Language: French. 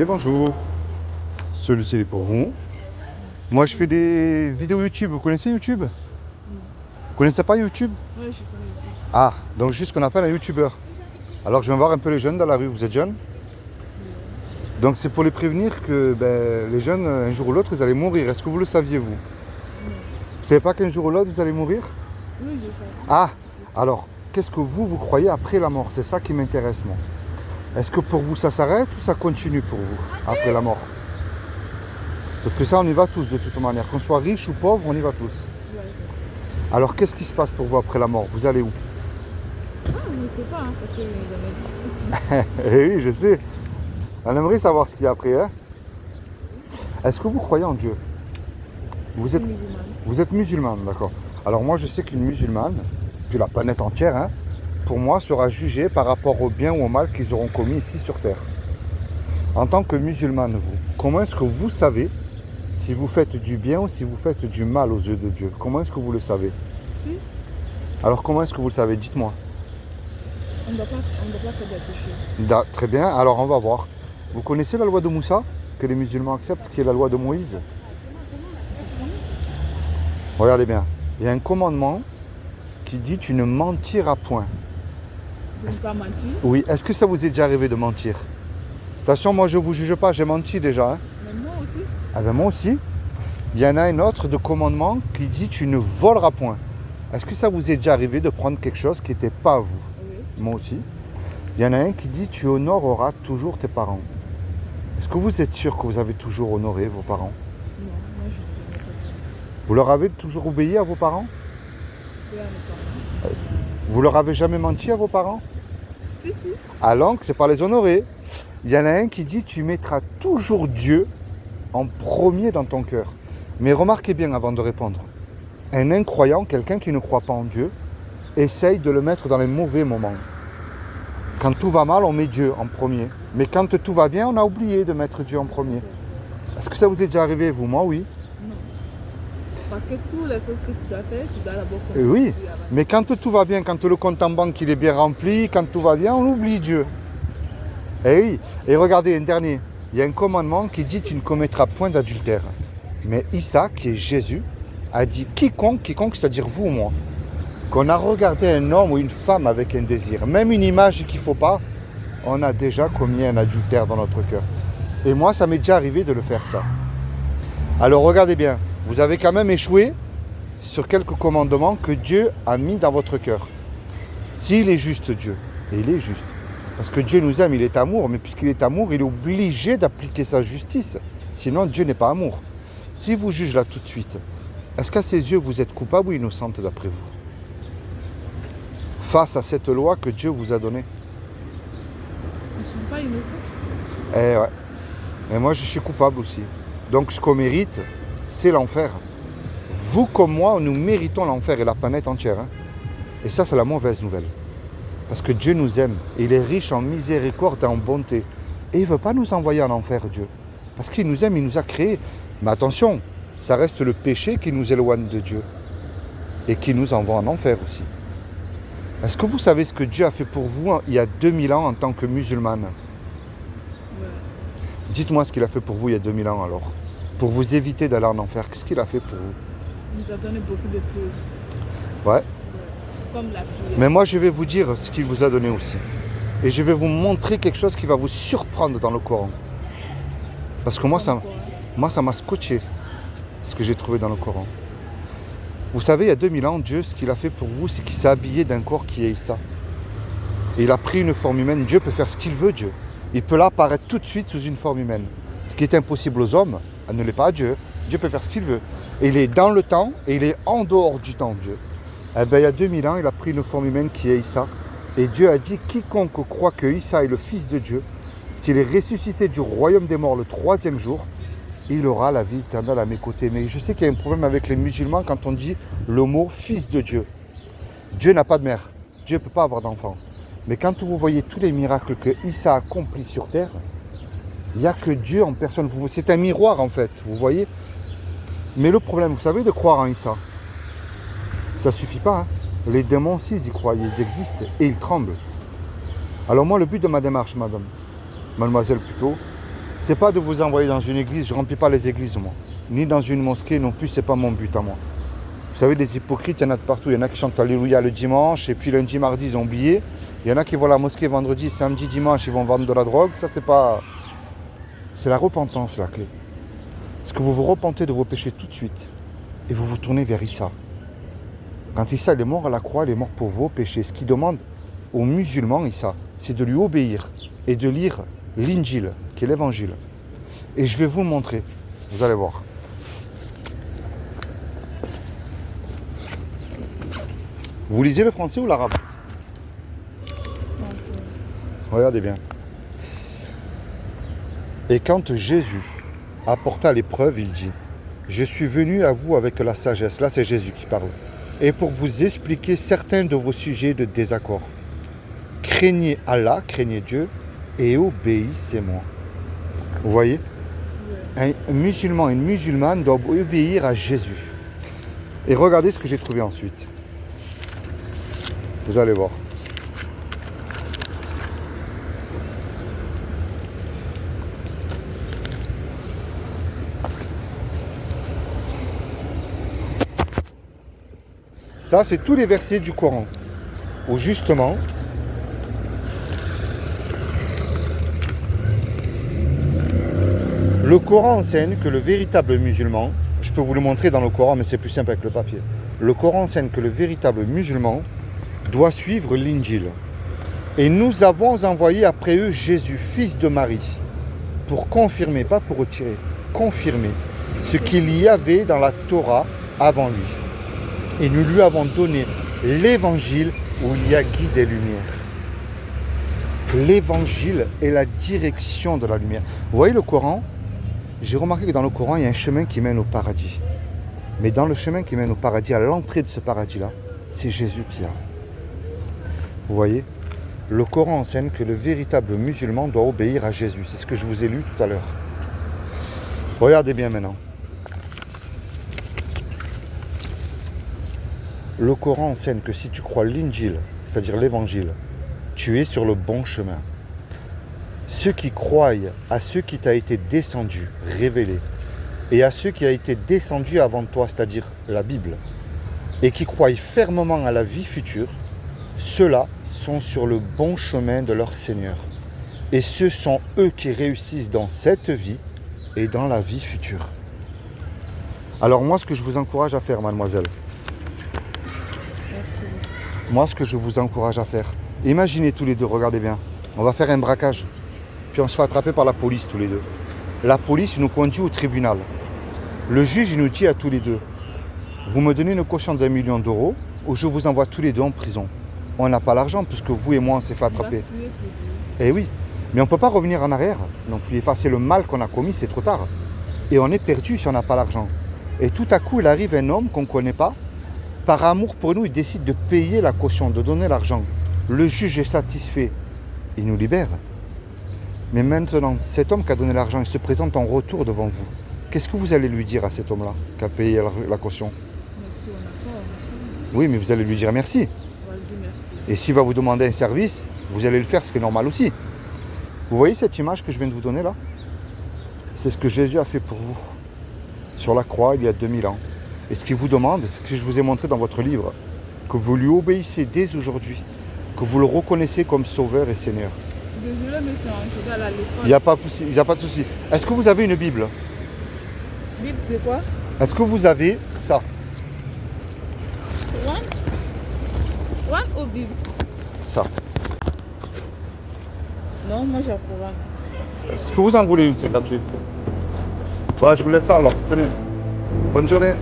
Et bonjour, celui-ci est pour vous. Moi je fais des vidéos YouTube, vous connaissez YouTube? Vous connaissez pas YouTube? Oui, je connais YouTube. Ah, donc juste ce qu'on appelle un YouTuber. Alors je vais voir un peu les jeunes dans la rue, vous êtes jeunes? Donc c'est pour les prévenir que les jeunes, un jour ou l'autre, ils allaient mourir. Est-ce que vous le saviez vous? Vous savez pas qu'un jour ou l'autre, vous allez mourir? Oui, je sais. Ah, alors, qu'est-ce que vous croyez après la mort? C'est ça qui m'intéresse moi. Est-ce que pour vous ça s'arrête ou ça continue pour vous après la mort? Parce que ça on y va tous de toute manière, qu'on soit riche ou pauvre, on y va tous. Ouais, c'est... Alors qu'est-ce qui se passe pour vous après la mort? Vous allez où? Ah, je ne sais pas, hein, parce que je n'ai jamais dit. Eh oui, je sais. On aimerait savoir ce qu'il y a après, hein? Est-ce que vous croyez en Dieu? Je suis musulmane. Vous êtes musulmane, d'accord. Alors moi je sais qu'une musulmane, puis la planète entière, hein, pour moi sera jugée par rapport au bien ou au mal qu'ils auront commis ici sur Terre. En tant que musulmane, vous, comment est-ce que vous savez si vous faites du bien ou si vous faites du mal aux yeux de Dieu? Comment est-ce que vous le savez? Si, Alors comment est-ce que vous le savez? Dites-moi. on ne doit pas faire des péchés. Très bien, alors on va voir. Vous connaissez la loi de Moussa, que les musulmans acceptent, qui est la loi de Moïse? Regardez bien, il y a un commandement qui dit tu ne mentiras point. De ne pas mentir. Oui, est-ce que ça vous est déjà arrivé de mentir? Attention, moi je ne vous juge pas, j'ai menti déjà. Hein. Mais moi aussi. Ah ben moi aussi. Il y en a un autre de commandement qui dit tu ne voleras point. Est-ce que ça vous est déjà arrivé de prendre quelque chose qui n'était pas à vous? Oui. Moi aussi. Il y en a un qui dit tu honoreras toujours tes parents. Est-ce que vous êtes sûr que vous avez toujours honoré vos parents? Non, moi je n'ai jamais fait ça. Vous leur avez toujours obéi à vos parents? Oui, à mes parents. Vous leur avez jamais menti à vos parents? Si. Alors que c'est pas les honorer. Il y en a un qui dit tu mettras toujours Dieu en premier dans ton cœur. Mais remarquez bien avant de répondre. Un incroyant, quelqu'un qui ne croit pas en Dieu, essaye de le mettre dans les mauvais moments. Quand tout va mal, on met Dieu en premier. Mais quand tout va bien, on a oublié de mettre Dieu en premier. Est-ce que ça vous est déjà arrivé, vous? Moi, oui. Non. Parce que toutes les choses que tu dois faire, tu dois d'abord compter Oui, sur Dieu avant. mais quand tout va bien, quand le compte en banque il est bien rempli, quand tout va bien, on oublie Dieu. Et oui, et regardez, un dernier. Il y a un commandement qui dit tu ne commettras point d'adultère. Mais Issa, qui est Jésus, a dit quiconque, c'est-à-dire vous ou moi, qu'on a regardé un homme ou une femme avec un désir, même une image qu'il ne faut pas, on a déjà commis un adultère dans notre cœur. Et moi, ça m'est déjà arrivé de le faire ça. Alors regardez bien, vous avez quand même échoué sur quelques commandements que Dieu a mis dans votre cœur. S'il est juste Dieu, et il est juste, parce que Dieu nous aime, il est amour, mais puisqu'il est amour, il est obligé d'appliquer sa justice. Sinon, Dieu n'est pas amour. Si vous jugez là tout de suite, est-ce qu'à ses yeux, vous êtes coupable ou innocente d'après vous? Face à cette loi que Dieu vous a donnée. Ils ne sont pas innocents. Eh ouais. Et moi, je suis coupable aussi. Donc, ce qu'on mérite, c'est l'enfer. Vous comme moi, nous méritons l'enfer et la planète entière. Hein. Et ça, c'est la mauvaise nouvelle. Parce que Dieu nous aime. Il est riche en miséricorde et en bonté. Et il ne veut pas nous envoyer en enfer, Dieu. Parce qu'il nous aime, il nous a créés. Mais attention, ça reste le péché qui nous éloigne de Dieu. Et qui nous envoie en enfer aussi. Est-ce que vous savez ce que Dieu a fait pour vous il y a 2000 ans en tant que musulmane? Ouais. Dites-moi ce qu'il a fait pour vous il y a 2000 ans alors. Pour vous éviter d'aller en enfer, qu'est-ce qu'il a fait pour vous? Il nous a donné beaucoup de preuves. Ouais. Ouais. Comme la prière. Mais moi, je vais vous dire ce qu'il vous a donné aussi. Et je vais vous montrer quelque chose qui va vous surprendre dans le Coran. Parce que moi, ça m'a scotché, ce que j'ai trouvé dans le Coran. Vous savez, il y a 2000 ans, Dieu, ce qu'il a fait pour vous, c'est qu'il s'est habillé d'un corps qui est Issa. Et il a pris une forme humaine. Dieu peut faire ce qu'il veut, Dieu. Il peut là apparaître tout de suite sous une forme humaine. Ce qui est impossible aux hommes, elle ne l'est pas à Dieu. Dieu peut faire ce qu'il veut. Et il est dans le temps et il est en dehors du temps, Dieu. Eh bien, il y a 2000 ans, il a pris une forme humaine qui est Issa. Et Dieu a dit, quiconque croit que Issa est le Fils de Dieu, qu'il est ressuscité du royaume des morts le 3e jour, il aura la vie éternelle à mes côtés. Mais je sais qu'il y a un problème avec les musulmans quand on dit le mot Fils de Dieu. Dieu n'a pas de mère. Dieu ne peut pas avoir d'enfant. Mais quand vous voyez tous les miracles que Issa accomplit sur terre, il n'y a que Dieu en personne. C'est un miroir en fait, vous voyez. Mais le problème, vous savez, de croire en Issa, ça ne suffit pas. Hein. Les démons aussi, ils y croient, ils existent et ils tremblent. Alors moi, le but de ma démarche, mademoiselle plutôt, c'est pas de vous envoyer dans une église, je ne remplis pas les églises moi. Ni dans une mosquée non plus, c'est pas mon but à moi. Vous savez, des hypocrites, il y en a de partout. Il y en a qui chantent Alléluia le dimanche, et puis lundi, mardi, ils ont oublié. Il y en a qui vont à la mosquée vendredi, samedi, dimanche, ils vont vendre de la drogue. Ça, c'est pas... C'est la repentance, la clé. Est-ce que vous vous repentez de vos péchés tout de suite et vous vous tournez vers Issa. Quand Issa il est mort à la croix, il est mort pour vos péchés. Ce qu'il demande aux musulmans, Issa, c'est de lui obéir et de lire l'Injil, qui est l'évangile. Et je vais vous montrer, vous allez voir. Vous lisez le français ou l'arabe? Regardez bien. Et quand Jésus apporta l'épreuve, il dit, je suis venu à vous avec la sagesse. Là, c'est Jésus qui parle. Et pour vous expliquer certains de vos sujets de désaccord. Craignez Allah, craignez Dieu et obéissez-moi. Vous voyez? Un musulman, une musulmane doit obéir à Jésus. Et regardez ce que j'ai trouvé ensuite. Vous allez voir. Ça, c'est tous les versets du Coran où justement le Coran enseigne que le véritable musulman, je peux vous le montrer dans le Coran, mais c'est plus simple avec le papier. Le Coran enseigne que le véritable musulman doit suivre l'Injil. Et nous avons envoyé après eux Jésus, fils de Marie, pour confirmer, pas pour retirer, confirmer ce qu'il y avait dans la Torah avant lui. Et nous lui avons donné l'évangile où il y a guide et lumière. L'évangile est la direction de la lumière. Vous voyez le Coran? J'ai remarqué que dans le Coran, il y a un chemin qui mène au paradis. Mais dans le chemin qui mène au paradis, à l'entrée de ce paradis-là, c'est Jésus qui est là. Vous voyez? Le Coran enseigne que le véritable musulman doit obéir à Jésus. C'est ce que je vous ai lu tout à l'heure. Regardez bien maintenant. Le Coran enseigne que si tu crois l'Injil, c'est-à-dire l'évangile, tu es sur le bon chemin. Ceux qui croient à ce qui t'a été descendu, révélé, et à ceux qui a été descendu avant toi, c'est-à-dire la Bible, et qui croient fermement à la vie future, ceux-là sont sur le bon chemin de leur Seigneur. Et ce sont eux qui réussissent dans cette vie et dans la vie future. Alors moi, ce que je vous encourage à faire, mademoiselle, moi, ce que je vous encourage à faire, imaginez tous les deux, regardez bien, on va faire un braquage, puis on se fait attraper par la police tous les deux. La police nous conduit au tribunal. Le juge nous dit à tous les deux, vous me donnez une caution d'1 million d'euros ou je vous envoie tous les deux en prison. On n'a pas l'argent puisque vous et moi on s'est fait attraper. Eh oui, mais on ne peut pas revenir en arrière non plus. Effacer le mal qu'on a commis, c'est trop tard. Et on est perdu si on n'a pas l'argent. Et tout à coup, il arrive un homme qu'on ne connaît pas. Par amour pour nous, il décide de payer la caution, de donner l'argent. Le juge est satisfait. Il nous libère. Mais maintenant, cet homme qui a donné l'argent, il se présente en retour devant vous. Qu'est-ce que vous allez lui dire à cet homme-là qui a payé la caution? Merci, on n'a pas. Oui, mais vous allez lui dire merci. On va lui dire merci. Et s'il va vous demander un service, vous allez le faire, ce qui est normal aussi. Vous voyez cette image que je viens de vous donner là? C'est ce que Jésus a fait pour vous. Sur la croix, il y a 2000 ans. Et ce qu'il vous demande, c'est ce que je vous ai montré dans votre livre, que vous lui obéissez dès aujourd'hui, que vous le reconnaissez comme Sauveur et Seigneur. Désolé, mais je dois aller à l'école. Il n'y a pas de souci. Est-ce que vous avez une Bible? Bible, c'est quoi? Est-ce que vous avez ça? Coran ou Bible? Ça. Non, moi j'ai un Coran. Est-ce que vous en voulez une, c'est gratuit? Bah, je vous laisse ça alors. Tenez. Bonne journée.